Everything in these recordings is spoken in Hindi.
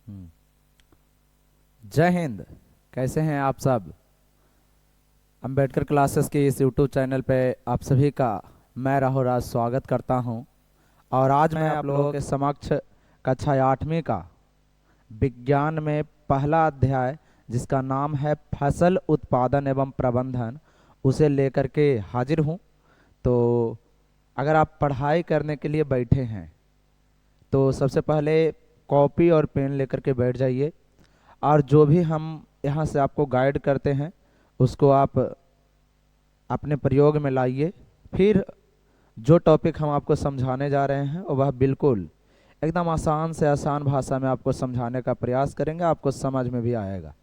हम्म। जय हिंद। कैसे हैं आप सब? अंबेडकर क्लासेस के इस यूट्यूब चैनल पे आप सभी का मैं राहुल राज स्वागत करता हूं। और आज मैं आप लोगों के समक्ष कक्षा 8वीं का विज्ञान में पहला अध्याय, जिसका नाम है फसल उत्पादन एवं प्रबंधन, उसे लेकर के हाजिर हूं। तो अगर आप पढ़ाई करने के लिए बैठे हैं तो सबसे पहले कॉपी और पेन लेकर के बैठ जाइए। और जो भी हम यहाँ से आपको गाइड करते हैं उसको आप अपने प्रयोग में लाइए। फिर जो टॉपिक हम आपको समझाने जा रहे हैं वह बिल्कुल एकदम आसान से आसान भाषा में आपको समझाने का प्रयास करेंगे, आपको समझ में भी आएगा।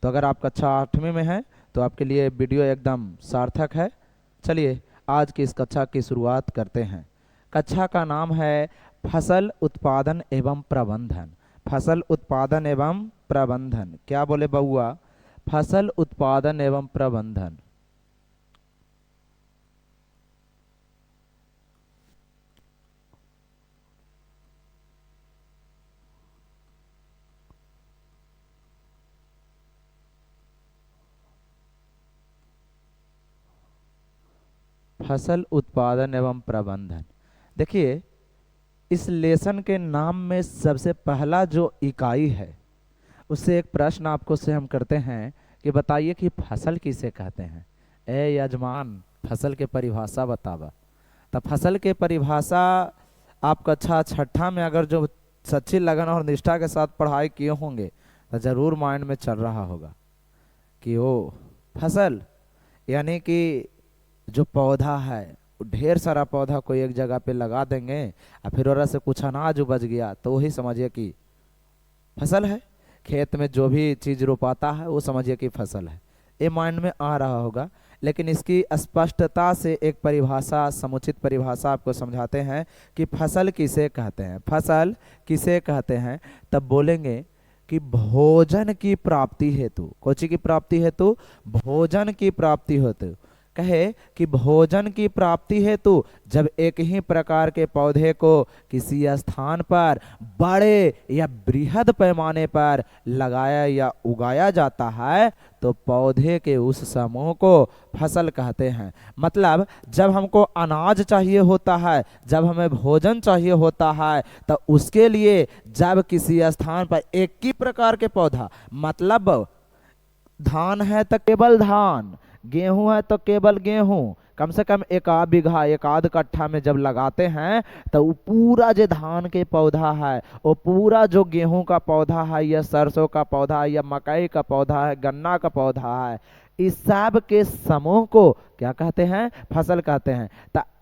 तो अगर आप कक्षा 8वीं में हैं तो आपके लिए वीडियो एकदम सार्थक है। चलिए आज की इस कक्षा की शुरुआत करते हैं। कक्षा का नाम है फसल उत्पादन एवं प्रबंधन। फसल उत्पादन एवं प्रबंधन, क्या बोले बउआ? फसल उत्पादन एवं प्रबंधन। फसल उत्पादन एवं प्रबंधन। देखिए, इस लेसन के नाम में सबसे पहला जो इकाई है उससे एक प्रश्न आपको से हम करते हैं कि बताइए कि फसल किसे कहते हैं? ए यजमान, फसल के परिभाषा बतावा। तो फसल के परिभाषा आप कक्षा 6 में अगर जो सच्ची लगन और निष्ठा के साथ पढ़ाई किए होंगे तो जरूर माइंड में चल रहा होगा कि ओ फसल यानी कि जो पौधा है, ढेर सारा पौधा कोई एक जगह पे लगा देंगे और फिर ओरा से कुछ अनाज उपज गया तो वही समझिए कि फसल है। खेत में जो भी चीज रोपाता है वो समझिए कि फसल है। ये माइंड में आ रहा होगा। लेकिन इसकी स्पष्टता से एक परिभाषा, समुचित परिभाषा आपको समझाते हैं कि फसल किसे कहते हैं। फसल किसे कहते हैं तब बोलेंगे कि भोजन की प्राप्ति हेतु, कोची की प्राप्ति हेतु? भोजन की प्राप्ति हेतु। कहे कि भोजन की प्राप्ति हेतु जब एक ही प्रकार के पौधे को किसी स्थान पर बड़े या बृहद पैमाने पर लगाया या उगाया जाता है तो पौधे के उस समूह को फसल कहते हैं। मतलब जब हमको अनाज चाहिए होता है, जब हमें भोजन चाहिए होता है, तो उसके लिए जब किसी स्थान पर एक ही प्रकार के पौधा, मतलब धान है तो केवल धान, गेहूं है तो केवल गेहूं, कम से कम एक आध बीघा, एक आध कट्ठा में जब लगाते हैं तो वो पूरा जो धान के पौधा है, वो पूरा जो गेहूं का पौधा है या सरसों का पौधा है या मकई का पौधा है, गन्ना का पौधा है, इस सब के समूह को क्या कहते हैं? फसल कहते हैं।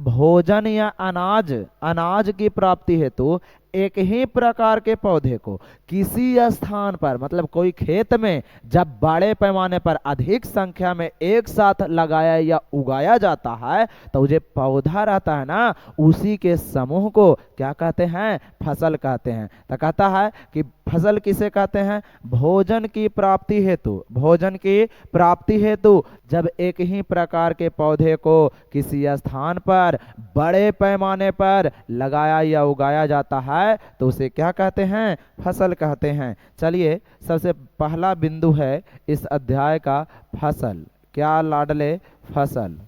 भोजन या अनाज, अनाज की प्राप्ति हेतु एक ही प्रकार के पौधे को किसी स्थान पर, मतलब कोई खेत में जब बड़े पैमाने पर अधिक संख्या में एक साथ लगाया या उगाया जाता है तो जो पौधा रहता है ना, उसी के समूह को क्या कहते हैं? फसल कहते हैं। तो कहता है कि फसल किसे कहते हैं? भोजन की प्राप्ति हेतु, भोजन की प्राप्ति हेतु जब एक ही प्रकार के पौधे को किसी स्थान पर बड़े पैमाने पर लगाया या उगाया जाता है तो उसे क्या कहते हैं? फसल कहते हैं। चलिए, सबसे पहला बिंदु है इस अध्याय का फसल। क्या लाडले? फसल।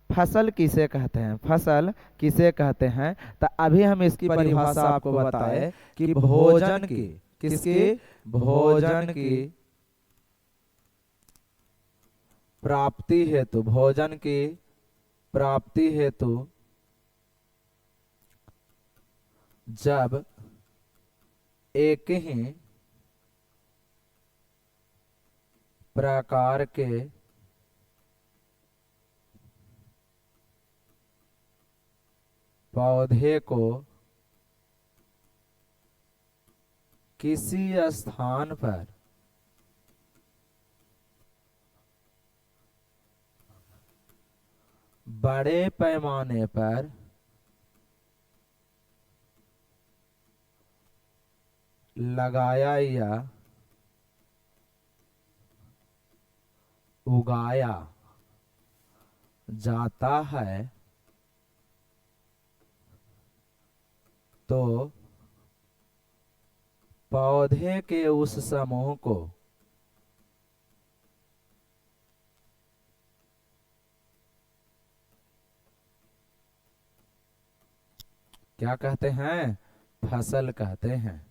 फसल किसे कहते हैं? फसल किसे कहते हैं? तो अभी हम इसकी परिभाषा आपको बताए कि भोजन की, किसकी? भोजन की प्राप्ति हेतु, भोजन की प्राप्ति हेतु जब एक ही प्रकार के पौधे को किसी स्थान पर बड़े पैमाने पर लगाया या उगाया जाता है तो पौधे के उस समूह को क्या कहते हैं? फसल कहते हैं।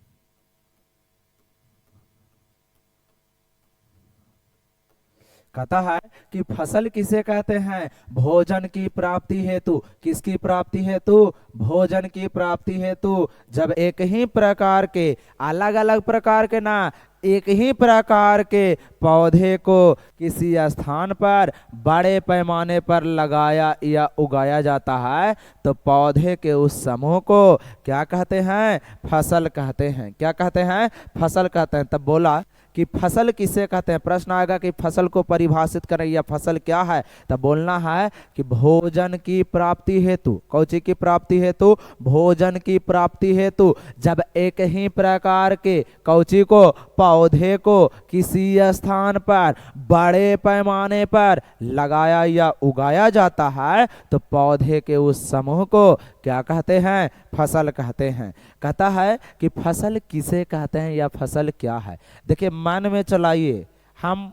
कहता है कि फसल किसे कहते हैं? भोजन की प्राप्ति हेतु। किसकी प्राप्ति हेतु? भोजन की प्राप्ति हेतु। जब एक ही प्रकार के, अलग अलग प्रकार के ना, एक ही प्रकार के पौधे को किसी स्थान पर बड़े पैमाने पर लगाया या उगाया जाता है तो पौधे के उस समूह को क्या कहते हैं? फसल कहते हैं। क्या कहते हैं? फसल कहते हैं। तब बोला कि फसल किसे कहते हैं? प्रश्न आएगा कि फसल को परिभाषित करें या फसल क्या है, तब बोलना है कि भोजन की प्राप्ति हेतु। कौची की प्राप्ति हेतु? भोजन की प्राप्ति हेतु जब एक ही प्रकार के कौची को, पौधे को किसी स्थान पर बड़े पैमाने पर लगाया या उगाया जाता है तो पौधे के उस समूह को क्या कहते हैं? फसल कहते हैं। कहता है कि फसल किसे कहते हैं या फसल क्या है। देखिए, मन में चलाइए, हम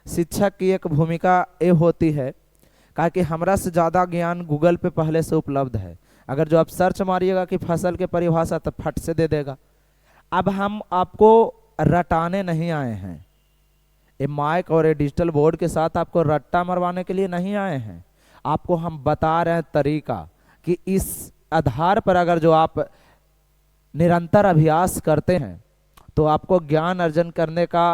शिक्षक की एक भूमिका ये होती है कहा कि हमरा से ज़्यादा ज्ञान गूगल पे पहले से उपलब्ध है। अगर जो आप सर्च मारिएगा कि फसल के परिभाषा तो फट से दे देगा। अब हम आपको रटाने नहीं आए हैं, ये माइक और ये डिजिटल बोर्ड के साथ आपको रट्टा मरवाने के लिए नहीं आए हैं। आपको हम बता रहे हैं तरीका कि इस आधार पर अगर जो आप निरंतर अभ्यास करते हैं तो आपको ज्ञान अर्जन करने का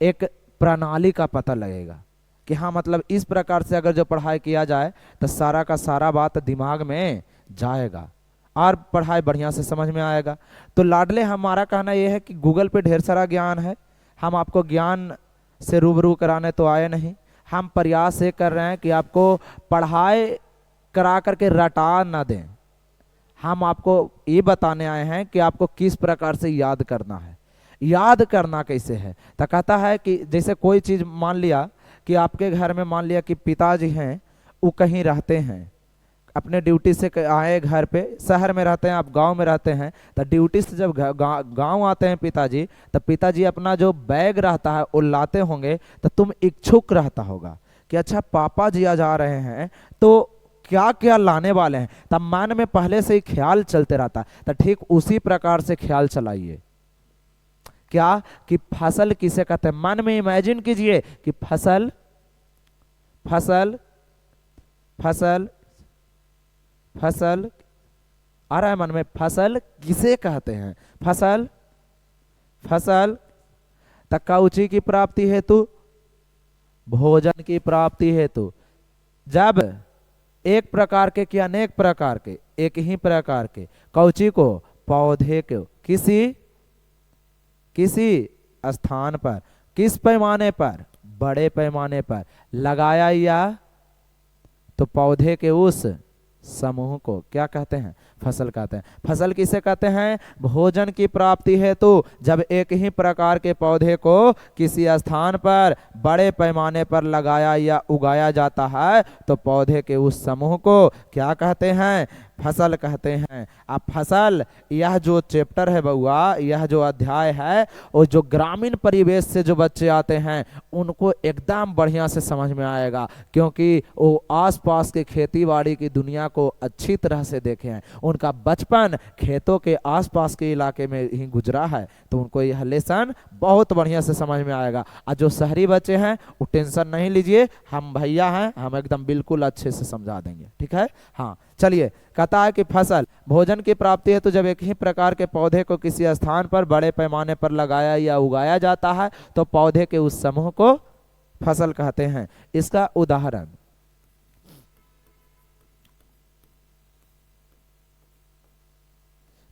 एक प्रणाली का पता लगेगा कि हाँ, मतलब इस प्रकार से अगर जो पढ़ाई किया जाए तो सारा का सारा बात दिमाग में जाएगा और पढ़ाई बढ़िया से समझ में आएगा। तो लाडले, हमारा कहना यह है कि गूगल पे ढेर सारा ज्ञान है, हम आपको ज्ञान से रूबरू कराने तो आए नहीं। हम प्रयास ये कर रहे हैं कि आपको पढ़ाई करा करके रटा ना दें। हम आपको ये बताने आए हैं कि आपको किस प्रकार से याद करना है। याद करना कैसे है? तो कहता है कि जैसे कोई चीज़, मान लिया कि आपके घर में, मान लिया कि पिताजी हैं, वो कहीं रहते हैं, अपने ड्यूटी से आए घर पे, शहर में रहते हैं, आप गांव में रहते हैं, तो ड्यूटी से जब गांव आते हैं पिताजी, तो पिताजी अपना जो बैग रहता है वो लाते होंगे, तो तुम इच्छुक रहता होगा कि अच्छा पापा जी आ जा रहे हैं तो क्या क्या लाने वाले हैं, तब मन में पहले से ही ख्याल चलते रहता है। तो ठीक उसी प्रकार से ख्याल चलाइए क्या कि फसल किसे कहते हैं। मन में इमेजिन कीजिए कि फसल फसल फसल फसल आ रहा है मन में, फसल किसे कहते हैं? फसल फसल तकाउची की प्राप्ति हेतु, भोजन की प्राप्ति हेतु। जब एक प्रकार के कि अनेक प्रकार के, एक ही प्रकार के कौची को, पौधे को किसी स्थान पर, किस पैमाने पर? बड़े पैमाने पर लगाया या तो पौधे के उस समूह को क्या कहते हैं? फसल कहते हैं। फसल किसे कहते हैं? भोजन की प्राप्ति हेतु जब एक ही प्रकार के पौधे को किसी स्थान पर बड़े पैमाने पर लगाया या उगाया जाता है तो पौधे के उस समूह को क्या कहते हैं? फसल कहते हैं। अब फसल, यह जो चैप्टर है बउआ, यह जो अध्याय है, वो जो ग्रामीण परिवेश से जो बच्चे आते हैं उनको एकदम बढ़िया से समझ में आएगा, क्योंकि वो आसपास के खेती बाड़ी की दुनिया को अच्छी तरह से देखे हैं। उनका बचपन खेतों के आसपास के इलाके में ही गुजरा है, तो उनको यह लेसन बहुत बढ़िया से समझ में आएगा। और जो शहरी बच्चे हैं वो टेंशन नहीं लीजिए, हम भैया हैं, हम एकदम बिल्कुल अच्छे से समझा देंगे, ठीक है। हाँ चलिए, कहता है कि फसल भोजन की प्राप्ति है तो जब एक ही प्रकार के पौधे को किसी स्थान पर बड़े पैमाने पर लगाया या उगाया जाता है तो पौधे के उस समूह को फसल कहते हैं। इसका उदाहरण,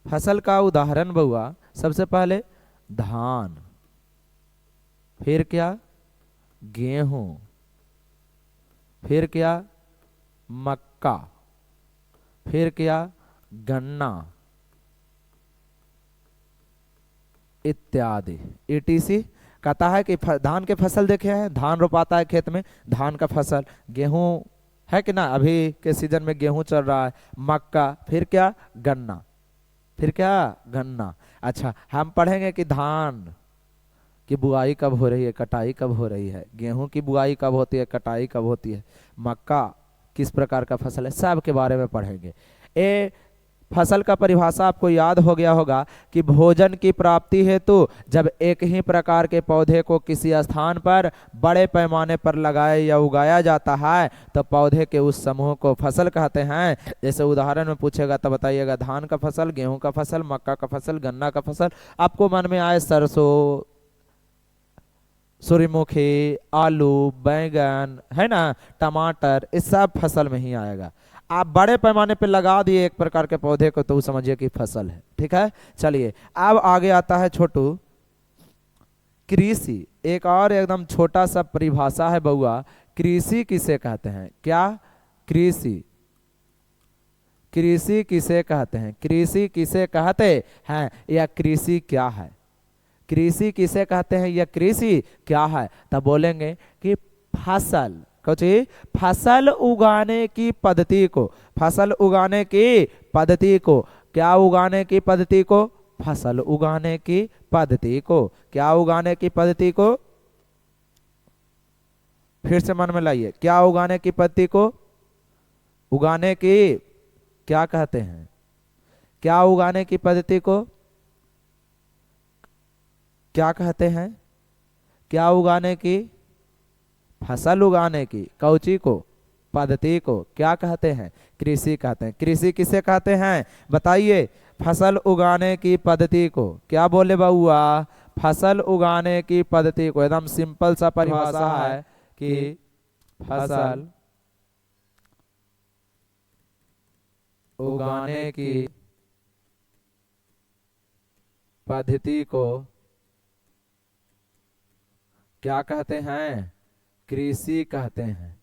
फसल का उदाहरण बउआ, सबसे पहले धान, फिर क्या? गेहूं, फिर क्या? मक्का, फिर क्या? गन्ना इत्यादि etc। कहता है कि धान के फसल देखे हैं, धान रोपाता है खेत में, धान का फसल। गेहूं है कि ना, अभी के सीजन में गेहूं चल रहा है। मक्का, फिर क्या? गन्ना, फिर क्या, गन्ना। अच्छा, हम पढ़ेंगे कि धान की बुआई कब हो रही है, कटाई कब हो रही है, गेहूं की बुआई कब होती है, कटाई कब होती है, मक्का किस प्रकार का फसल है, सब के बारे में पढ़ेंगे। ए फसल का परिभाषा आपको याद हो गया होगा कि भोजन की प्राप्ति हेतु जब एक ही प्रकार के पौधे को किसी स्थान पर बड़े पैमाने पर लगाया या उगाया जाता है तो पौधे के उस समूह को फसल कहते हैं। जैसे उदाहरण में पूछेगा तो बताइएगा, धान का फसल, गेहूं का फसल, मक्का का फसल, गन्ना का फसल। आपको मन में आए सरसों, सूर्यमुखी, आलू, बैंगन, है ना, टमाटर, इस सब फसल में ही आएगा। आप बड़े पैमाने पे लगा दिए एक प्रकार के पौधे को तो समझिए कि फसल है। ठीक है, चलिए अब आगे आता है छोटू, कृषि। एक और एकदम छोटा सा परिभाषा है बउआ, कृषि किसे कहते हैं, क्या, कृषि, कृषि किसे कहते हैं, कृषि किसे कहते हैं या कृषि क्या है, कृषि किसे कहते हैं या कृषि क्या है। तब बोलेंगे कि फसल, कुछ फसल उगाने की पद्धति को, फसल उगाने की पद्धति को, क्या उगाने की पद्धति को, फसल उगाने की पद्धति को, क्या उगाने की पद्धति को, फिर से मन में लाइए, क्या उगाने की पद्धति को, उगाने की क्या कहते हैं, क्या उगाने की पद्धति को क्या कहते हैं, क्या उगाने की, फसल उगाने की कौची को, पद्धति को क्या कहते हैं, कृषि कहते हैं। कृषि किसे कहते हैं बताइए, फसल उगाने की पद्धति को, क्या बोले बउआ, फसल उगाने की पद्धति को। एकदम सिंपल सा परिभाषा है कि फसल उगाने की पद्धति को क्या कहते हैं, कृषि कहते हैं।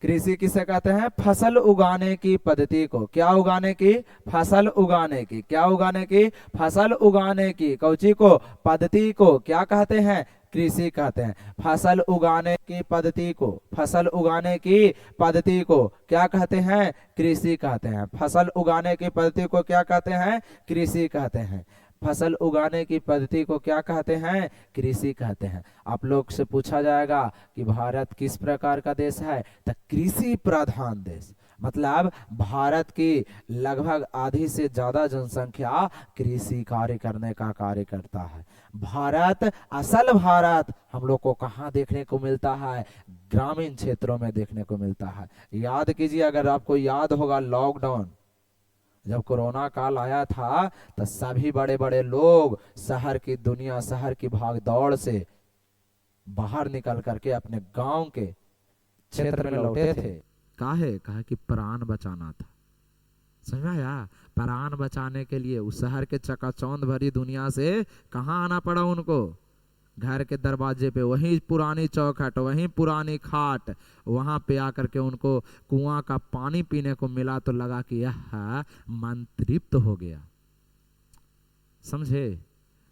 कृषि किसे कहते हैं, फसल उगाने की पद्धति को, क्या उगाने की, फसल उगाने की, क्या उगाने की, फसल उगाने की कौची को, पद्धति को क्या कहते हैं, कृषि कहते हैं। फसल उगाने की पद्धति को, फसल उगाने की पद्धति को क्या कहते हैं, कृषि कहते हैं। फसल उगाने की पद्धति को क्या कहते हैं, कृषि कहते हैं। फसल उगाने की पद्धति को क्या कहते हैं, कृषि कहते हैं। आप लोग से पूछा जाएगा कि भारत किस प्रकार का देश है, तो कृषि प्रधान देश, मतलब भारत की लगभग आधी से ज्यादा जनसंख्या कृषि कार्य करने का कार्य करता है। भारत, असल भारत हम लोग को कहाँ देखने को मिलता है, ग्रामीण क्षेत्रों में देखने को मिलता है। याद कीजिए, अगर आपको याद होगा लॉकडाउन, जब कोरोना काल आया था तो सभी बड़े बड़े लोग शहर की दुनिया, शहर की भाग दौड़ से बाहर निकल करके अपने गांव के क्षेत्र में लौटे थे। काहे, कहा कि प्राण बचाना था, समझ में आया, प्राण बचाने के लिए उस शहर के चकाचौंध भरी दुनिया से कहाँ आना पड़ा उनको, घर के दरवाजे पे वही पुरानी चौखट, वही पुरानी खाट, वहां पे आकर के उनको कुआं का पानी पीने को मिला तो लगा कि यह मन तृप्त हो गया, समझे।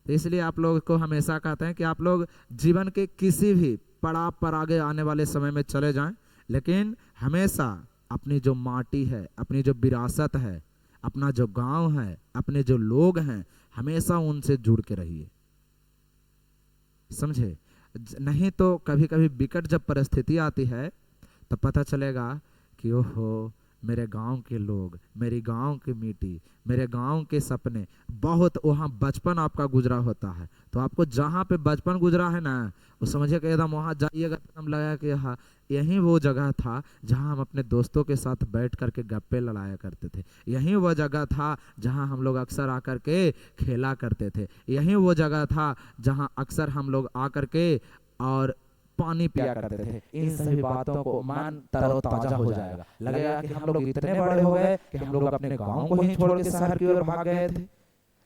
तो इसलिए आप लोग को हमेशा कहते हैं कि आप लोग जीवन के किसी भी पड़ाव पर आगे आने वाले समय में चले जाएं, लेकिन हमेशा अपनी जो माटी है, अपनी जो विरासत है, अपना जो गांव है, अपने जो लोग हैं, हमेशा उनसे जुड़ के रहिए, समझे। नहीं तो कभी कभी विकट जब परिस्थिति आती है तो पता चलेगा कि ओहो, मेरे गांव के लोग, मेरी गांव की मिट्टी, मेरे गांव के सपने, बहुत वहाँ बचपन आपका गुजरा होता है। तो आपको जहाँ पे बचपन गुजरा है ना, वो समझिए कि एकदम वहाँ जाइएगा तो एकदम लगा कि हाँ, यही वो जगह था जहाँ हम अपने दोस्तों के साथ बैठ करके गप्पे लड़ाया करते थे, यही वो जगह था जहाँ हम लोग अक्सर आकर के खेला करते थे, यही वो जगह था जहाँ अक्सर हम लोग आकर के और पानी पिया करते थे। इन सभी बातों को मन तरोताजा हो जाएगा, लगेगा कि हम लोग इतने बड़े हो गए कि हम लोग अपने गांव को ही छोड़ के शहर की ओर भाग गए थे।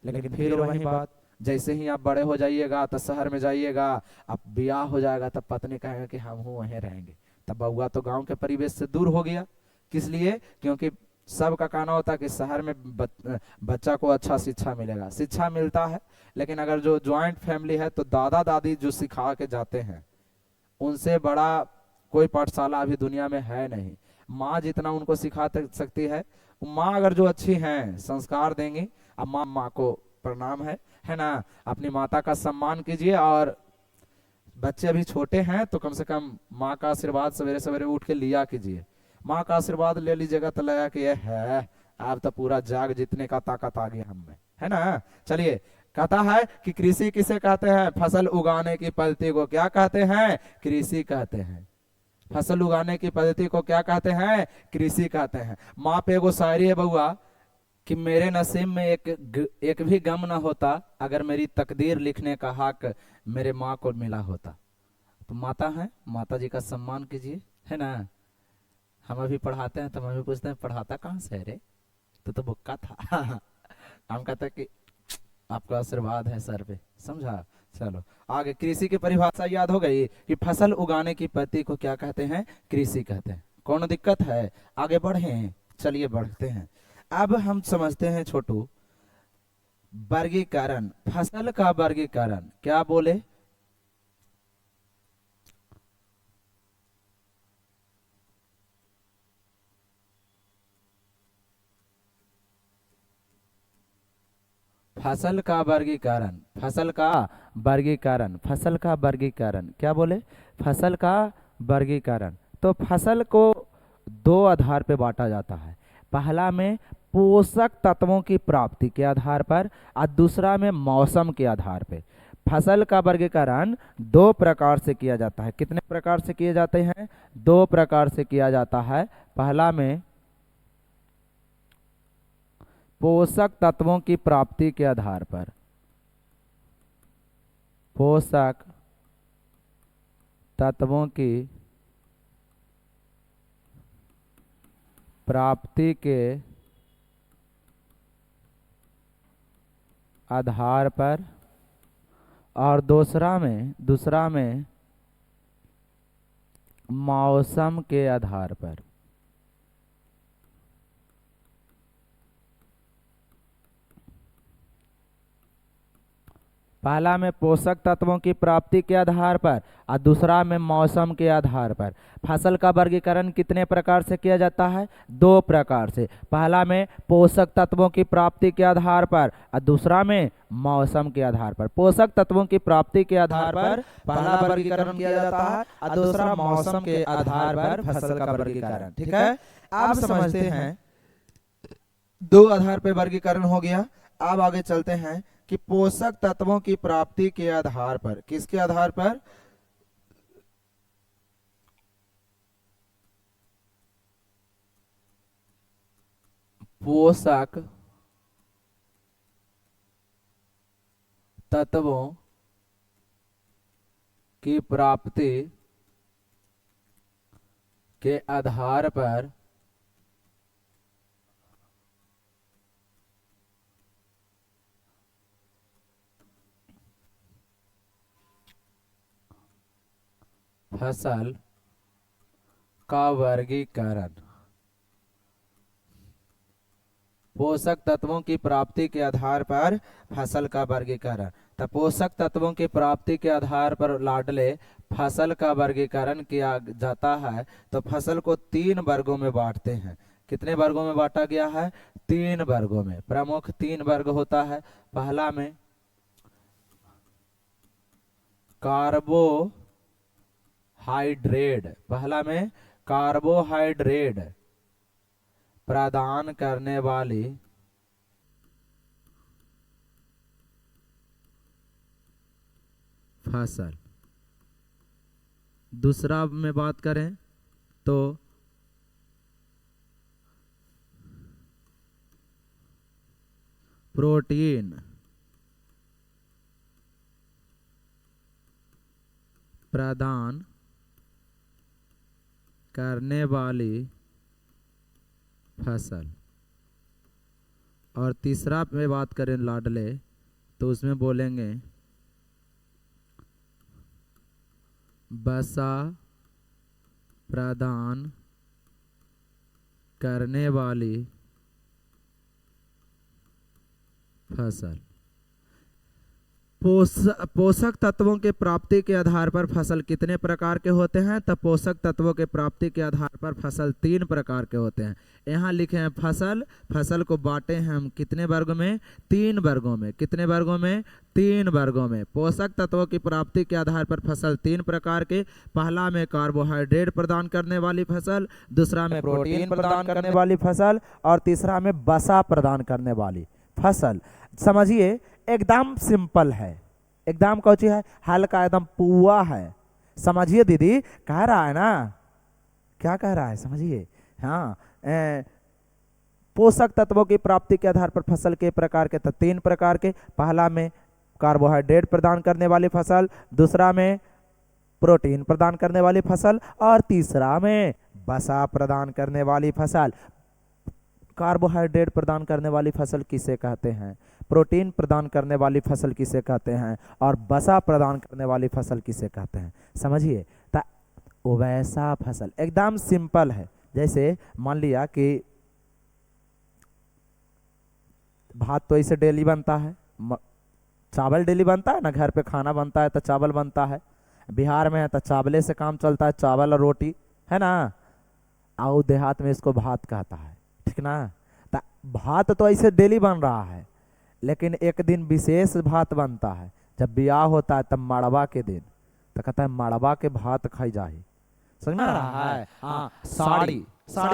लेकिन फिर वही बात, जैसे ही आप बड़े हो जाइएगा तो शहर में जाइएगा, अब ब्याह हो जाएगा तब पत्नी कहेगा कि हम वहीं रहेंगे, तब बउआ तो गांव के परिवेश से दूर हो गया। किस लिए, क्योंकि सबका कहना होता है कि शहर में बच्चा को अच्छा शिक्षा मिलेगा, शिक्षा मिलता है, लेकिन अगर जो ज्वाइंट फैमिली है तो दादा दादी जो सिखा के जाते हैं उनसे बड़ा कोई पाठशाला अभी दुनिया में है नहीं। माँ जितना उनको सिखा सकती है, माँ अगर जो अच्छी हैं संस्कार देंगी, अब माँ माँ को प्रणाम है ना। अपनी माता का सम्मान कीजिए, और बच्चे अभी छोटे हैं तो कम से कम माँ का आशीर्वाद सवेरे सवेरे उठ के लिया कीजिए। माँ का आशीर्वाद ले लीजिएगा तो लगा कि ये है, अब तो पूरा जाग जीतने का ताकत आ गई हम में, है ना। चलिए, कहता है कि कृषि किसे कहते हैं? फसल उगाने की पद्धति को क्या कहते हैं? कृषि कहते हैं। फसल उगाने की पद्धति को क्या कहते हैं? कृषि कहते हैं। माँ पे एगो शायरी है बउआ, कि मेरे नसीब में एक भी गम न होता, अगर मेरी तकदीर लिखने का हक मेरे माँ को मिला होता। तो माता है, माता जी का सम्मान कीजिए, है ना। हम अभी पढ़ाते हैं तो हम अभी पूछते हैं पढ़ाता कहाँ से है रे, तो बुक्का था। हम कहते हैं कि आपका आशीर्वाद है सर पे, समझा। चलो आगे, कृषि की परिभाषा याद हो गई कि फसल उगाने की पद्धति को क्या कहते हैं? कृषि कहते हैं। कौन दिक्कत है? आगे बढ़े, चलिए बढ़ते हैं। अब हम समझते हैं छोटू, वर्गीकरण, फसल का वर्गीकरण क्या बोले? फसल का वर्गीकरण, फसल का वर्गीकरण, फसल का वर्गीकरण क्या बोले? फसल का वर्गीकरण। तो फसल को दो आधार पे बांटा जाता है। पहला में पोषक तत्वों की प्राप्ति के आधार पर, और दूसरा में मौसम के आधार पे। फसल का वर्गीकरण दो प्रकार से किया जाता है। कितने प्रकार से किए जाते हैं? दो प्रकार से किया जाता है। पहला में पोषक तत्वों की प्राप्ति के आधार पर, पोषक तत्वों की प्राप्ति के आधार पर, और दूसरा में मौसम के आधार पर। पहला में पोषक तत्वों की प्राप्ति के आधार पर, और दूसरा में मौसम के आधार पर। फसल का वर्गीकरण कितने प्रकार से किया जाता है? दो प्रकार से। पहला में पोषक तत्वों की प्राप्ति के आधार पर, और दूसरा में मौसम के आधार पर। पोषक तत्वों की प्राप्ति के आधार पर पहला वर्गीकरण किया जाता है, और दूसरा मौसम के आधार पर फसल का वर्गीकरण। ठीक है, आप समझते हैं दो आधार पर वर्गीकरण हो गया। अब आगे चलते हैं कि पोषक तत्वों की प्राप्ति के आधार पर, किसके आधार पर? पोषक तत्वों की प्राप्ति के आधार पर फसल का वर्गीकरण। पोषक तत्वों की प्राप्ति के आधार पर फसल का वर्गीकरण। तो पोषक तत्वों की प्राप्ति के आधार पर लाडले फसल का वर्गीकरण किया जाता है। तो फसल को तीन वर्गों में बांटते हैं। कितने वर्गों में बांटा गया है? तीन वर्गों में। प्रमुख तीन वर्ग होता है। पहला में कार्बोहाइड्रेट, पहला में कार्बोहाइड्रेट प्रदान करने वाली फसल। दूसरा में बात करें तो प्रोटीन प्रदान करने वाली फसल। और तीसरा में बात करें लाडले, तो उसमें बोलेंगे वसा प्रदान करने वाली फसल। पोषक तत्वों के प्राप्ति के आधार पर फसल कितने प्रकार के होते हैं? तो पोषक तत्वों के प्राप्ति के आधार पर फसल 3 प्रकार के होते हैं। यहाँ लिखे हैं फसल को बांटे हैं हम कितने वर्गों में? 3 वर्गों में। कितने वर्गों में? 3 वर्गों में। पोषक तत्वों की प्राप्ति के आधार पर फसल 3 प्रकार के। पहला में कार्बोहाइड्रेट प्रदान करने वाली फसल, दूसरा में प्रोटीन प्रदान करने वाली फसल, और तीसरा में वसा प्रदान करने वाली फसल। समझिए, एकदम सिंपल है, एकदम कौची है, हल्का, एकदम पुआ है। समझिए दीदी, कह रहा है ना, क्या कह रहा है समझिए। हाँ, पोषक तत्वों की प्राप्ति के आधार पर फसल के प्रकार के, तो 3 प्रकार के। पहला में कार्बोहाइड्रेट प्रदान करने वाली फसल, दूसरा में प्रोटीन प्रदान करने वाली फसल, और तीसरा में वसा प्रदान करने वाली फसल। कार्बोहाइड्रेट प्रदान करने वाली फसल किसे कहते हैं? प्रोटीन प्रदान करने वाली फसल किसे कहते हैं? और वसा प्रदान करने वाली फसल किसे कहते हैं? समझिए, तो वैसा फसल एकदम सिंपल है। जैसे मान लिया कि भात तो इसे डेली बनता है, चावल डेली बनता है ना, घर पे खाना बनता है तो चावल बनता है। बिहार में है तो चावले से काम चलता है, चावल और रोटी, है ना। और देहात में इसको भात कहता है, ठीक ना। तो भात तो ऐसे डेली बन रहा है, लेकिन एक दिन विशेष भात बनता है, जब ब्याह होता है तब मड़वा के दिन, तो कहता है मड़वा के भात खाई जाए। समझ में आ रहा है? हाँ, साड़ी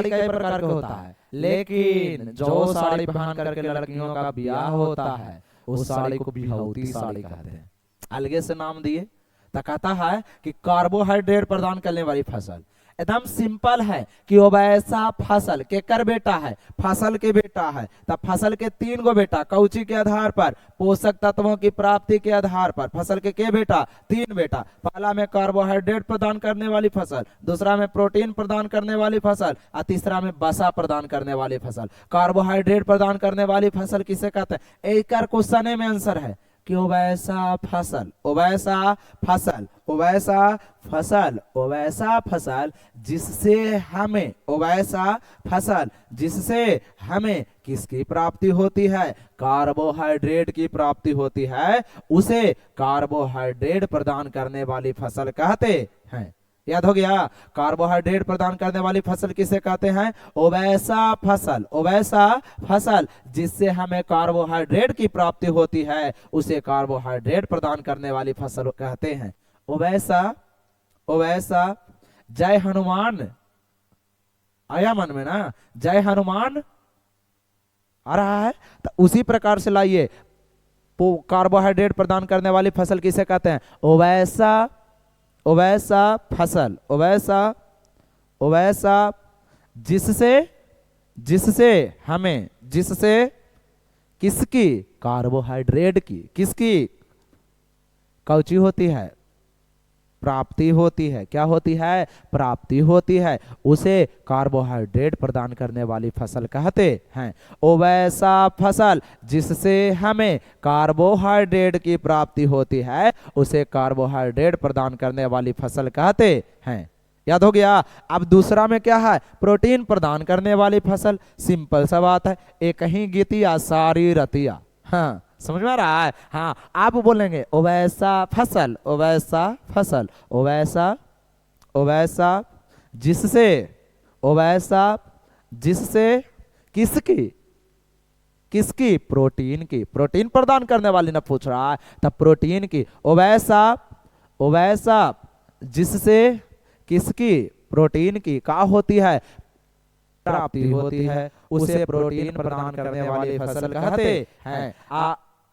कई प्रकार का होता है, लेकिन जो साड़ी पहन करके लड़कियों का ब्याह होता है उस साड़ी को बिहौती साड़ी कहते हैं, अलगे से नाम दिए। तो कहता है कि कार्बोहाइड्रेट प्रदान करने वाली फसल एकदम सिंपल है कि वो वैसा फसल के कर बेटा है, फसल के बेटा है। तब फसल के 3 गो बेटा, कौची के आधार पर? पोषक तत्वों की प्राप्ति के आधार पर फसल के बेटा? 3 बेटा। पहला में कार्बोहाइड्रेट प्रदान करने वाली फसल, दूसरा में प्रोटीन प्रदान करने वाली फसल, और तीसरा में वसा प्रदान करने वाली फसल। कार्बोहाइड्रेट प्रदान करने वाली फसल किसे कहते हैं? एक क्वेश्चन में आंसर है कि वैसा फसल, वैसा फसल, वैसा फसल, वैसा फसल जिससे हमें, वैसा फसल जिससे हमें किसकी प्राप्ति होती है? कार्बोहाइड्रेट की प्राप्ति होती है, उसे कार्बोहाइड्रेट प्रदान करने वाली फसल कहते हैं। याद हो गया? कार्बोहाइड्रेट प्रदान करने वाली फसल किसे कहते हैं? वैसा फसल, वैसा फसल जिससे हमें कार्बोहाइड्रेट की प्राप्ति होती है, उसे कार्बोहाइड्रेट प्रदान करने वाली फसल कहते हैं। वैसा जय हनुमान आया मन में ना, जय हनुमान आ रहा है, तो उसी प्रकार से लाइए, कार्बोहाइड्रेट प्रदान करने वाली फसल किसे कहते हैं? वैसा फसल, वैसा जिससे हमें, जिससे किसकी? कार्बोहाइड्रेट की, किसकी कौची होती है? प्राप्ति होती है। क्या होती है? प्राप्ति होती है, उसे कार्बोहाइड्रेट प्रदान करने वाली फसल कहते हैं। वैसा फसल जिससे हमें कार्बोहाइड्रेट की प्राप्ति होती है, उसे कार्बोहाइड्रेट प्रदान करने वाली फसल कहते हैं। याद हो गया? अब दूसरा में क्या है? प्रोटीन प्रदान करने वाली फसल। सिंपल सा बात है, एक ही गीतिया सारी रतिया। हाँ, समझ में आ रहा है? हाँ, आप बोलेंगे वैसा फसल, वैसा फसल, वैसा जिससे, वैसा जिससे किसकी? किसकी? प्रोटीन की। प्रोटीन प्रदान करने वाली ना पूछ रहा है, तब प्रोटीन की। वैसा जिससे किसकी? प्रोटीन की का होती है? प्राप्ति होती है, उसे प्रोटीन प्रदान करने वाली फसल कहते हैं।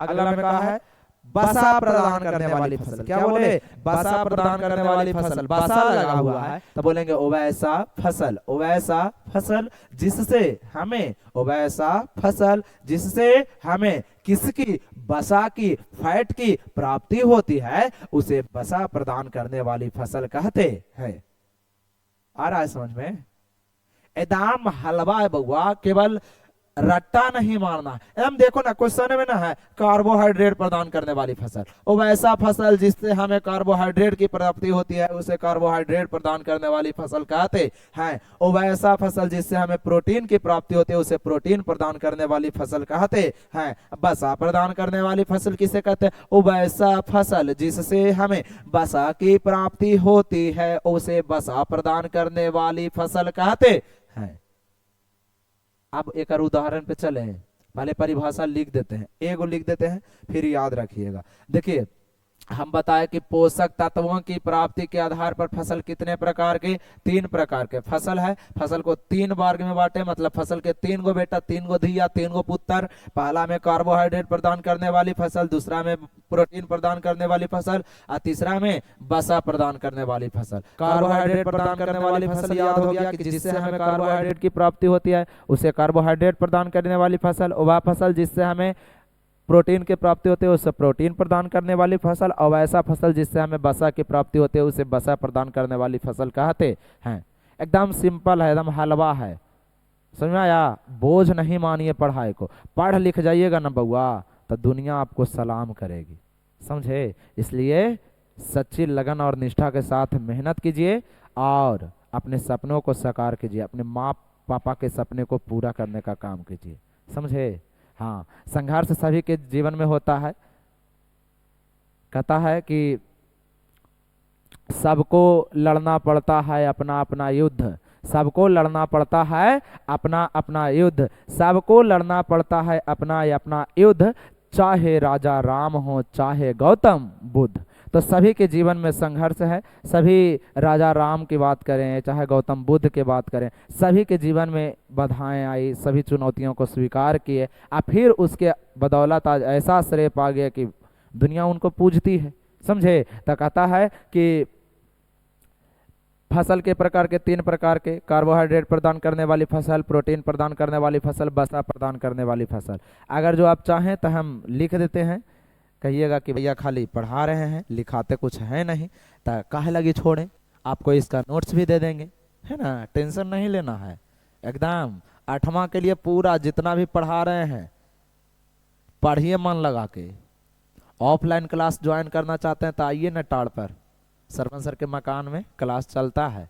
अगला में कहा है वसा प्रदान करने वाली फसल। क्या बोले? वसा प्रदान करने वाली फसल, वसा लगा हुआ है तो बोलेंगे वैसा फसल, वैसा फसल जिससे हमें, वैसा फसल जिससे हमें किसकी? वसा की, फैट की प्राप्ति होती है, उसे वसा प्रदान करने वाली फसल कहते हैं। आ रहा है समझ में? एकदम हलवा है बउआ, केवल रट्टा नहीं मारना है। हम देखो ना क्वेश्चन में ना है कार्बोहाइड्रेट प्रदान करने वाली फसल, और वैसा फसल जिससे हमें कार्बोहाइड्रेट की प्राप्ति होती है उसे कार्बोहाइड्रेट प्रदान करने वाली फसल कहते हैं, और वैसा फसल जिससे हमें प्रोटीन की प्राप्ति होती है उसे प्रोटीन प्रदान करने वाली फसल कहते हैं। वसा प्रदान करने वाली फसल किसे कहते हैं? और वैसा फसल जिससे हमें वसा की प्राप्ति होती है उसे वसा प्रदान करने वाली फसल कहते हैं। अब एक और उदाहरण पे चले हैं, पहले परिभाषा लिख देते हैं, एगो लिख देते हैं फिर याद रखिएगा। देखिए हम बताए कि पोषक तत्वों की प्राप्ति के आधार पर फसल कितने प्रकार के? 3 प्रकार के फसल है। फसल को 3 वर्ग में बांटे, मतलब फसल के 3 गो बेटा, 3 गो धिया, 3 गो पुत्र। पहला में कार्बोहाइड्रेट प्रदान करने वाली फसल, दूसरा में प्रोटीन प्रदान करने वाली फसल, और तीसरा में वसा प्रदान करने वाली फसल। कार्बोहाइड्रेट प्रदान करने वाली फसल याद हो गया कि जिससे हमें कार्बोहाइड्रेट की प्राप्ति होती है उसे कार्बोहाइड्रेट प्रदान करने वाली फसल, और वह फसल जिससे हमें प्रोटीन की प्राप्ति होती है उससे प्रोटीन प्रदान करने वाली फसल, और ऐसा फसल जिससे हमें वसा की प्राप्ति होती है उसे वसा प्रदान करने वाली फसल कहते हैं। एकदम सिंपल है, एकदम हलवा है, समझ में आया? बोझ नहीं मानिए पढ़ाई को, पढ़ लिख जाइएगा ना बउआ तो दुनिया आपको सलाम करेगी, समझे? इसलिए सच्ची लगन और निष्ठा के साथ मेहनत कीजिए और अपने सपनों को साकार कीजिए, अपने माँ पापा के सपने को पूरा करने का काम कीजिए, समझे? हाँ, संघर्ष सभी के जीवन में होता है। कहता है कि सबको लड़ना पड़ता है अपना अपना युद्ध, सबको लड़ना पड़ता है अपना अपना युद्ध, सबको लड़ना पड़ता है अपना अपना युद्ध, चाहे राजा राम हो चाहे गौतम बुद्ध। तो सभी के जीवन में संघर्ष है, सभी राजा राम की बात करें चाहे गौतम बुद्ध की बात करें, सभी के जीवन में बाधाएं आई, सभी चुनौतियों को स्वीकार किए, और फिर उसके बदौलत आज ऐसा श्रेय पा गया कि दुनिया उनको पूजती है, समझे? तो कहता है कि फसल के प्रकार के 3 प्रकार के, कार्बोहाइड्रेट प्रदान करने वाली फसल, प्रोटीन प्रदान करने वाली फसल, वसा प्रदान करने वाली फसल। अगर जो आप चाहें तो हम लिख देते हैं, कहिएगा कि भैया खाली पढ़ा रहे हैं लिखाते कुछ है नहीं, तो काहे लगी छोड़ें, आपको इसका नोट्स भी दे देंगे, है ना? टेंशन नहीं लेना है, एकदम 8वां के लिए पूरा जितना भी पढ़ा रहे हैं पढ़िए मन लगा के। ऑफलाइन क्लास ज्वाइन करना चाहते हैं तो आइए ना टाड़ पर, सरवन सर के मकान में क्लास चलता है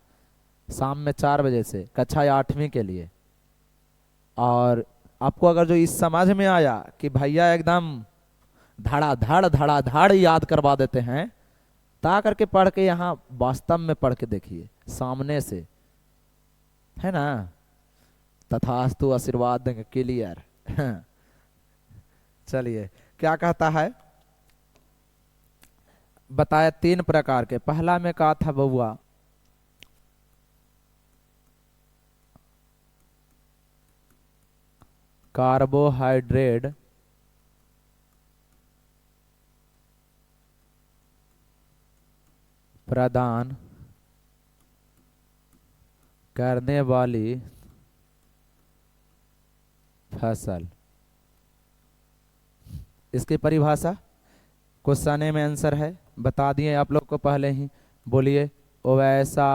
शाम में 4 बजे से, कक्षा 8वीं के लिए। और आपको अगर जो इस समझ में आया कि भैया एकदम धड़ा धड़ याद करवा देते हैं, ता करके पढ़ के यहाँ वास्तव में पढ़ के देखिए सामने से, है ना? तथास्तु आशीर्वाद देंगे, क्लियर। चलिए क्या कहता है, बताया 3 प्रकार के। पहला में कहा था बउआ कार्बोहाइड्रेट प्रदान करने वाली फसल। इसकी परिभाषा क्वेश्चन में आंसर है, बता दिए आप लोग को पहले ही, बोलिए। वैसा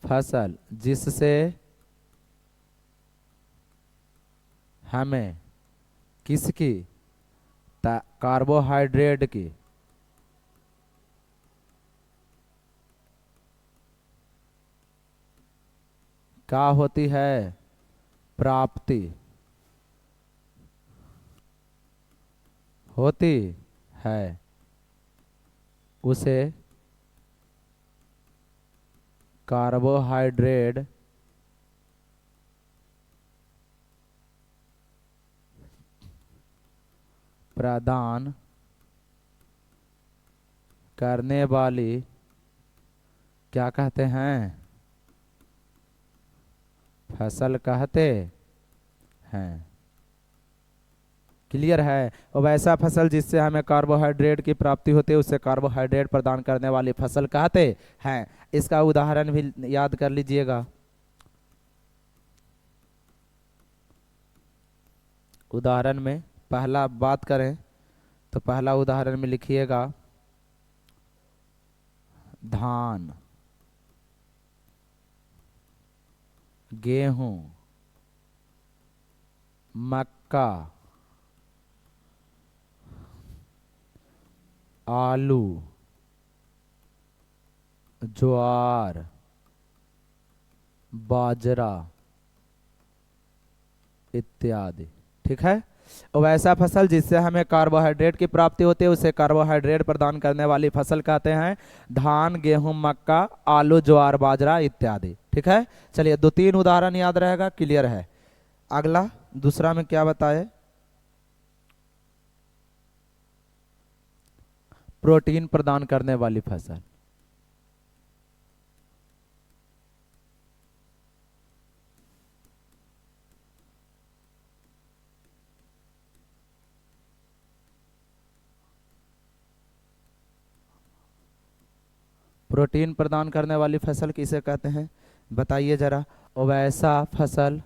फसल जिससे हमें किसकी? कार्बोहाइड्रेट की क्या होती है? प्राप्ति होती है, उसे कार्बोहाइड्रेट प्रदान करने वाली क्या कहते हैं? फसल कहते हैं। क्लियर है? और वैसा फसल जिससे हमें कार्बोहाइड्रेट की प्राप्ति होती है उसे कार्बोहाइड्रेट प्रदान करने वाली फसल कहते हैं। इसका उदाहरण भी याद कर लीजिएगा। उदाहरण में पहला बात करें तो पहला उदाहरण में लिखिएगा धान। गेहूं, मक्का, आलू, ज्वार, बाजरा इत्यादि। ठीक है। और वैसा फसल जिससे हमें कार्बोहाइड्रेट की प्राप्ति होती है उसे कार्बोहाइड्रेट प्रदान करने वाली फसल कहते हैं धान, गेहूं, मक्का, आलू, ज्वार, बाजरा इत्यादि। ठीक है। चलिए, दो तीन उदाहरण याद रहेगा, क्लियर है। अगला दूसरा में क्या बताए? प्रोटीन प्रदान करने वाली फसल। प्रोटीन प्रदान करने वाली फसल किसे कहते हैं, बताइए जरा। और वैसा फसल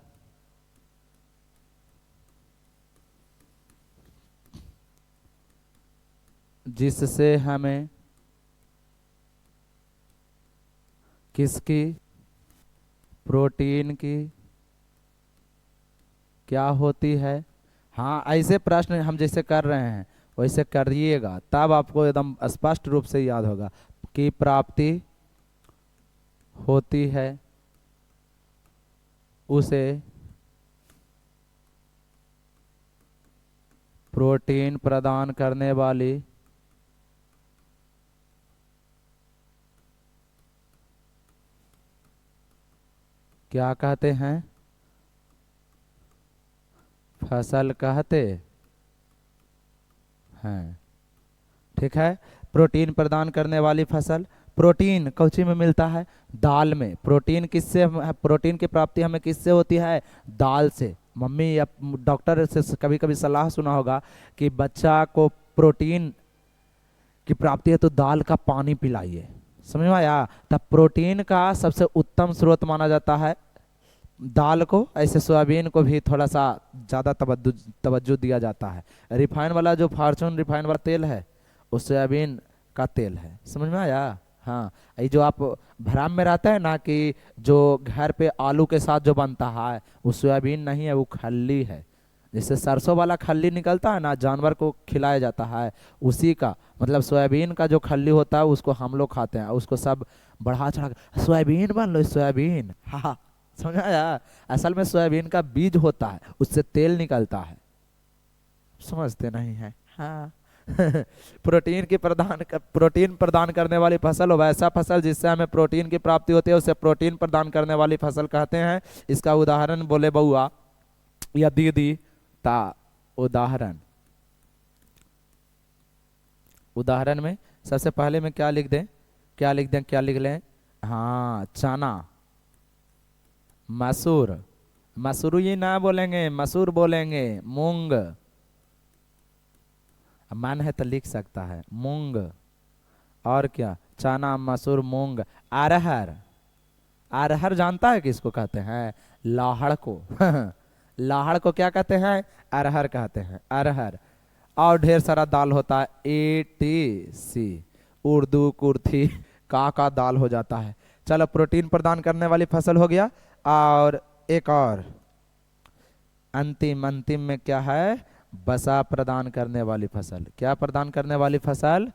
जिससे हमें किसकी, प्रोटीन की क्या होती है। हाँ, ऐसे प्रश्न हम जैसे कर रहे हैं वैसे करिएगा, तब आपको एकदम स्पष्ट रूप से याद होगा कि प्राप्ति होती है उसे प्रोटीन प्रदान करने वाली क्या कहते हैं, फसल कहते हैं। ठीक है। प्रोटीन प्रदान करने वाली फसल, प्रोटीन कौची में मिलता है, दाल में। प्रोटीन किससे, प्रोटीन की प्राप्ति हमें किससे होती है, दाल से। मम्मी या डॉक्टर से कभी कभी सलाह सुना होगा कि बच्चा को प्रोटीन की प्राप्ति है तो दाल का पानी पिलाइए। समझ में आया। तब प्रोटीन का सबसे उत्तम स्रोत माना जाता है दाल को। ऐसे सोयाबीन को भी थोड़ा सा ज़्यादा तवज्जो दिया जाता है। रिफाइन वाला जो फॉर्चून रिफाइन वाला तेल है वो सोयाबीन का तेल है। समझ में आया। हाँ, ये जो आप भ्रम में रहता है ना कि जो घर पे आलू के साथ जो बनता है वो सोयाबीन नहीं है, वो खल्ली है। जैसे सरसों वाला खल्ली निकलता है ना, जानवर को खिलाया जाता है, उसी का मतलब सोयाबीन का जो खल्ली होता है उसको हम लोग खाते हैं। उसको सब बढ़ा चढ़ा के सोयाबीन बन लो, सोयाबीन, हाँ। समझ आया। असल में सोयाबीन का बीज होता है, उससे तेल निकलता है। समझते नहीं है, हाँ। प्रोटीन प्रदान करने वाली फसल हो वैसा फसल जिससे हमें प्रोटीन की प्राप्ति होती है उसे प्रोटीन प्रदान करने वाली फसल कहते हैं। इसका उदाहरण बोले बउआ या दीदी, ता उदाहरण। उदाहरण में सबसे पहले में क्या लिख दें, क्या लिख दें, क्या लिख लें, हाँ, चना, मसूर, मसूर ये ना बोलेंगे, मसूर बोलेंगे, मूंग, मन है तो लिख सकता है मूंग। और क्या, चना, मसूर, मूंग, अरहर। अरहर जानता है किसको कहते हैं, लाहड़ को। लाहड़ को क्या कहते हैं, अरहर कहते हैं, अरहर। और ढेर सारा दाल होता है, ATC, उर्दू कुर्थी का दाल हो जाता है। चलो, प्रोटीन प्रदान करने वाली फसल हो गया। और एक और अंतिम, अंतिम में क्या है, बसा प्रदान करने वाली फसल। क्या प्रदान करने वाली फसल,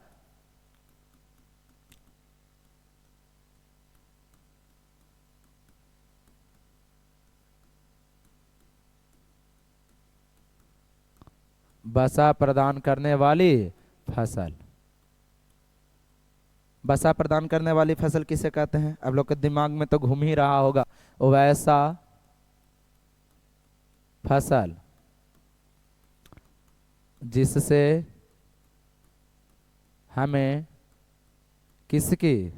बसा प्रदान करने वाली फसल। बसा प्रदान करने वाली फसल किसे कहते हैं, अब लोग के दिमाग में तो घूम ही रहा होगा। वैसा फसल जिससे हमें किसकी,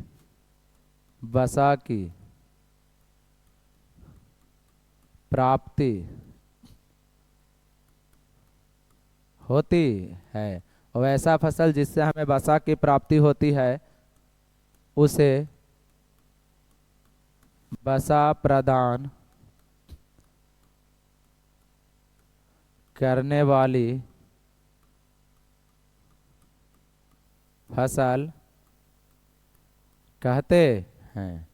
बसा की प्राप्ति होती है। वैसा फसल जिससे हमें बसा की प्राप्ति होती है उसे बसा प्रदान करने वाली फसल कहते हैं।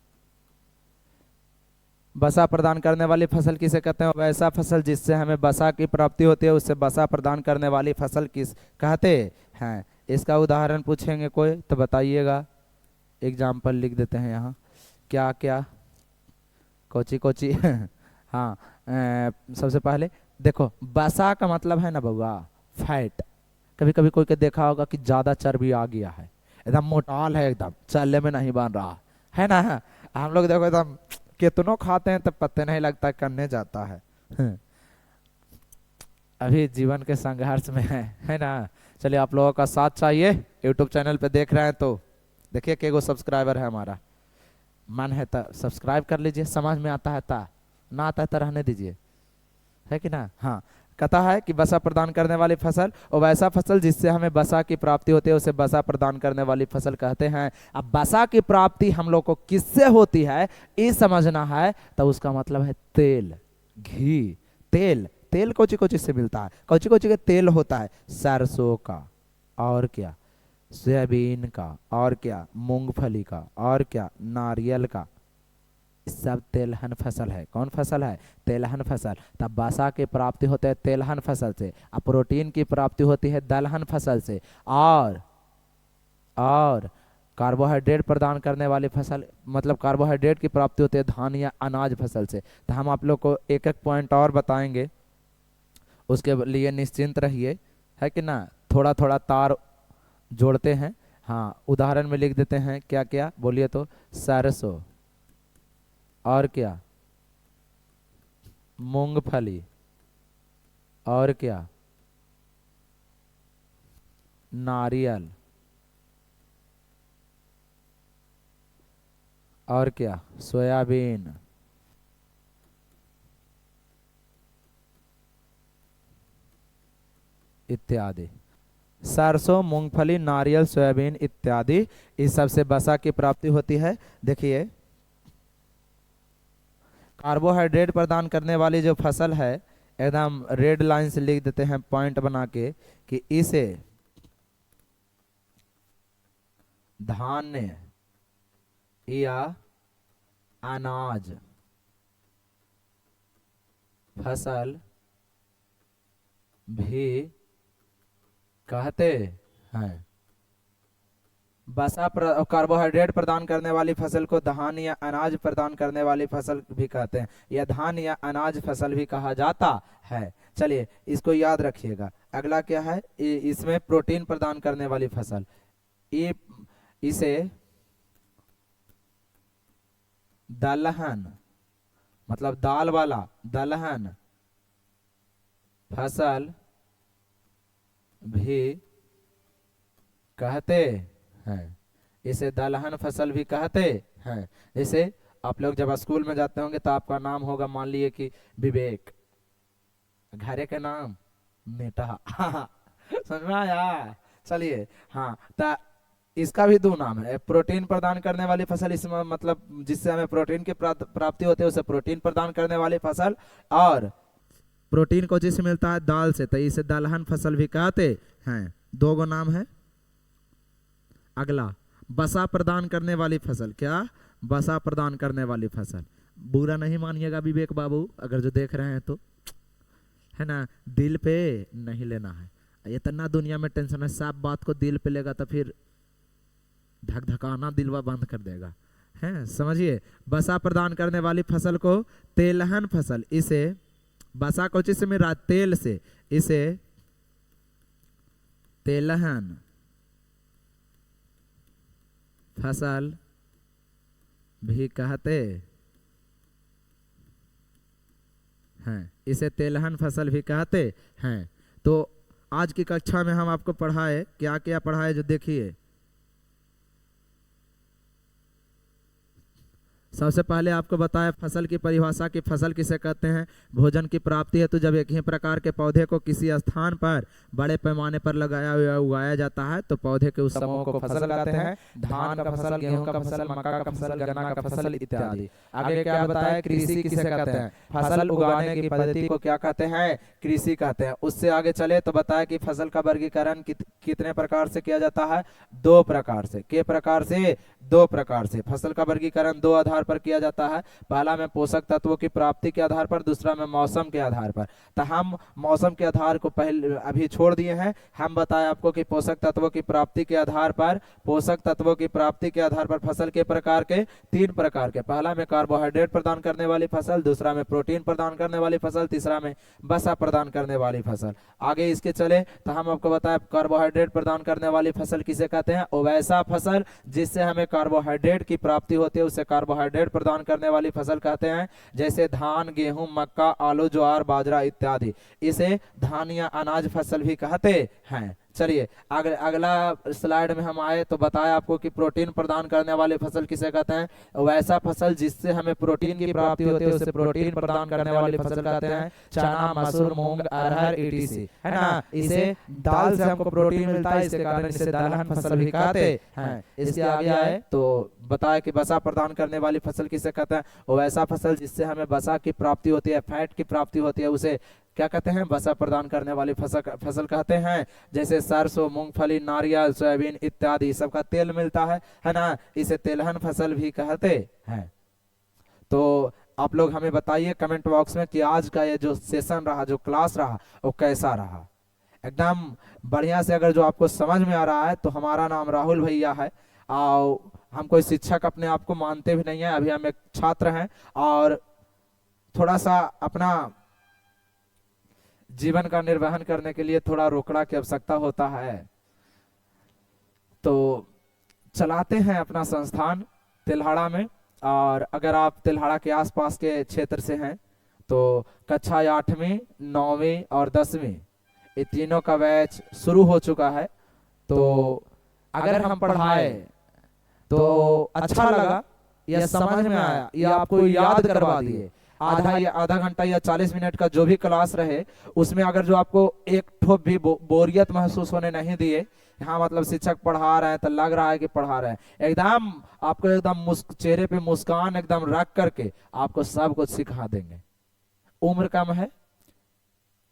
बसा प्रदान करने वाली फसल किसे कहते हैं? वैसा फसल जिससे हमें बसा की प्राप्ति होती है उससे बसा प्रदान करने वाली फसल किस कहते हैं? इसका उदाहरण पूछेंगे कोई तो बताइएगा। एग्जाम्पल लिख देते हैं यहाँ। क्या क्या कोची कोची हाँ सबसे पहले देखो, बसा का मतलब है ना बउआ फैट। कभी कभी कोई के देखा होगा कि ज्यादा चर्बी आ गया है, एकदम मोटाल है, एकदम चलने में नहीं बन रहा है ना। हम लोग देखो एकदम कितनों खाते हैं तब पता नहीं लगता करने जाता है। अभी जीवन के संघर्ष में है ना। चलिए आप लोगों का साथ चाहिए। यूट्यूब चैनल पे देख रहे हैं तो देखिए केगो सब्सक्राइबर है हमारा। मन है तो सब्सक्राइब कर लीजिए, समझ में आता है ता, ना आता है तो रहने दीजिए, है कि ना। हाँ, कहता है कि बसा प्रदान करने वाली फसल और वैसा फसल जिससे हमें बसा की प्राप्ति होती है उसे बसा प्रदान करने वाली फसल कहते हैं। अब बसा की प्राप्ति हम लोग को किससे होती है ये समझना है तो उसका मतलब है तेल, घी। तेल, तेल कोची कोची से मिलता है? कोची कोची का तेल होता है? सरसों का, और क्या सोयाबीन का, और क्या मूंगफली का, और क्या नारियल का। सब तेलहन फसल है। कौन फसल है? तेलहन फसल। तब बसा की प्राप्ति होते है तेलहन फसल से, अब प्रोटीन की प्राप्ति होती है दलहन फसल से, और कार्बोहाइड्रेट प्रदान करने वाली फसल मतलब कार्बोहाइड्रेट की प्राप्ति होती है धान या अनाज फसल से। तो हम आप लोग को एक एक पॉइंट और बताएंगे, उसके लिए निश्चिंत रहिए, है कि ना। थोड़ा थोड़ा तार जोड़ते हैं। हाँ, उदाहरण में लिख देते हैं क्या क्या, बोलिए तो। सरसों, और क्या मूंगफली, और क्या नारियल, और क्या सोयाबीन, इत्यादि। सरसों, मूंगफली, नारियल, सोयाबीन इत्यादि, इस सब से बसा की प्राप्ति होती है। देखिए, कार्बोहाइड्रेट प्रदान करने वाली जो फसल है, एकदम रेड लाइन से लिख देते हैं पॉइंट बना के कि इसे धान्य या अनाज फसल भी कहते हैं। कार्बोहाइड्रेट प्रदान करने वाली फसल को धान या अनाज प्रदान करने वाली फसल भी कहते हैं, या धान या अनाज फसल भी कहा जाता है। चलिए इसको याद रखिएगा। अगला क्या है? इसमें प्रोटीन प्रदान करने वाली फसल, इसे दलहन मतलब दाल वाला दलहन फसल भी कहते हैं। इसे दलहन फसल भी कहते हैं। जैसे आप लोग जब स्कूल में जाते होंगे तो आपका नाम होगा, मान लिए कि विवेक, घरे के नाम नेता समझ में आया? चलिए, हाँ, तो इसका भी दो नाम है। प्रोटीन प्रदान करने वाली फसल, इसमें मतलब जिससे हमें प्रोटीन की प्राप्ति होती है उसे प्रोटीन प्रदान करने वाली फसल, और प्रोटीन को जिससे मिलता है दाल से, तो इसे दलहन फसल भी कहते हैं। दो गो नाम है। अगला, बसा प्रदान करने वाली फसल। क्या? बसा प्रदान करने वाली फसल। बुरा नहीं मानिएगा विवेक बाबू, अगर जो देख रहे हैं तो, है ना, दिल पे नहीं लेना है। इतना दुनिया में टेंशन है, सब बात को दिल पे लेगा तो फिर धक धकाना दिलवा बंद कर देगा, है, समझिए। बसा प्रदान करने वाली फसल को तेलहन फसल, इसे बसा को चीज से मिला? तेल से, इसे तेलहन फसल भी कहते हैं। इसे तेलहन फसल भी कहते हैं। तो आज की कक्षा में हम आपको पढ़ाए, क्या क्या पढ़ाए जो देखिए। सबसे पहले आपको बताया फसल की परिभाषा की फसल किसे कहते हैं। भोजन की प्राप्ति हेतु जब एक ही प्रकार के पौधे को किसी स्थान पर बड़े पैमाने पर लगाया या उगाया जाता है तो पौधे के उस समूह को फसल कहते हैं। धान का फसल, गेहूं का फसल, मक्का का फसल, गन्ना का फसल इत्यादि। आगे क्या बताया? कृषि किसे कहते हैं? फसल उगाने की पद्धति को क्या कहते हैं? कृषि कहते हैं। उससे आगे चले तो बताया कि फसल का वर्गीकरण कितने प्रकार से किया जाता है? 2 प्रकार से। के प्रकार से? 2 प्रकार से। फसल का वर्गीकरण 2 आधार आधार पर किया जाता है। पहला में पोषक तत्वों की प्राप्ति के आधार पर, दूसरा में मौसम के आधार पर। तो हम मौसम के आधार को पहले अभी छोड़ दिए हैं। हम बताएं आपको कि पोषक तत्वों की प्राप्ति के आधार पर, पोषक तत्वों की प्राप्ति के आधार पर फसल के प्रकार के 3 प्रकार के। पहला में कार्बोहाइड्रेट प्रदान करने वाली फसल, दूसरा में प्रोटीन प्रदान करने वाली फसल, तीसरा में वसा प्रदान करने वाली फसल। आगे इसके चले तो हम आपको बताएं कार्बोहाइड्रेट प्रदान करने वाली फसल किसे कहते हैं? वैसा फसल जिससे हमें कार्बोहाइड्रेट की प्राप्ति होती है उसे कार्बोहाइड्रेट प्रदान करने वाली फसल कहते हैं। जैसे धान, गेहूं, मक्का, आलू, ज्वार, बाजरा इत्यादि, इसे धान या अनाज फसल भी कहते हैं। चलिए अगला स्लाइड में हम आए तो बताया आपको कि प्रोटीन प्रदान करने वाली फसल किसे कहते हैं? वैसा फसल जिससे हमें प्रोटीन की प्राप्ति होती है उसे प्रोटीन प्रदान करने वाली फसल कहते हैं। चना, मसूर, मूंग, अरहर etc, है ना। इसे दाल से हमको प्रोटीन मिलता है, इसके कारण इसे दलहन फसल भी कहते हैं। इसके आगे आए तो बताया कि वसा प्रदान करने वाली फसल किसे कहते हैं? वैसा फसल जिससे हमें वसा की प्राप्ति होती है, फैट की प्राप्ति होती है, उसे क्या कहते हैं? वसा प्रदान करने वाली फसल कहते हैं। जैसे सरसों, मूंगफली, नारियल, सोयाबीन इत्यादि सबका तेल मिलता है ना, इसे तेलहन फसल भी कहते हैं। तो आप लोग हमें बताइए कमेंट बॉक्स में कि आज का ये जो सेशन रहा, जो क्लास रहा, वो कैसा रहा। एकदम बढ़िया से अगर जो आपको समझ में आ रहा है तो हमारा नाम राहुल भैया है और हम कोई शिक्षक अपने आप को मानते भी नहीं है, अभी हम एक छात्र हैं और थोड़ा सा अपना जीवन का निर्वहन करने के लिए थोड़ा रोकड़ा की आवश्यकता होता है। तो चलाते हैं अपना संस्थान तिल्हाड़ा में, और अगर आप तिल्हाड़ा के आसपास के क्षेत्र से हैं तो कक्षा 8वीं, 9वीं और 10वीं ये तीनों का बैच शुरू हो चुका है। तो अगर हम पढ़ाए तो अच्छा लगा या समझ में आया या आपको याद करवा दिए, आधा घंटा या 40 मिनट का जो भी क्लास रहे उसमें अगर जो आपको एक ठोप भी बोरियत महसूस होने नहीं दिए, हाँ मतलब शिक्षक पढ़ा रहे हैं तो लग रहा है कि पढ़ा रहे हैं, एकदम आपको एकदम चेहरे पे मुस्कान एकदम रख करके आपको सब कुछ सिखा देंगे। उम्र कम है,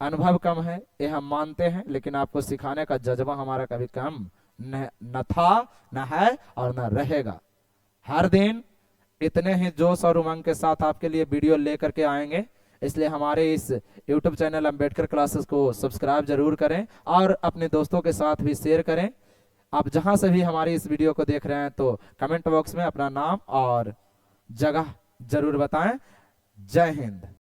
अनुभव कम है, ये हम मानते हैं, लेकिन आपको सिखाने का जज्बा हमारा कभी कम न था, न है और न रहेगा। हर दिन इतने ही जोश और उमंग के साथ आपके लिए वीडियो लेकर के आएंगे, इसलिए हमारे इस YouTube चैनल अंबेडकर क्लासेस को सब्सक्राइब जरूर करें और अपने दोस्तों के साथ भी शेयर करें। आप जहां से भी हमारी इस वीडियो को देख रहे हैं तो कमेंट बॉक्स में अपना नाम और जगह जरूर बताएं। जय हिंद।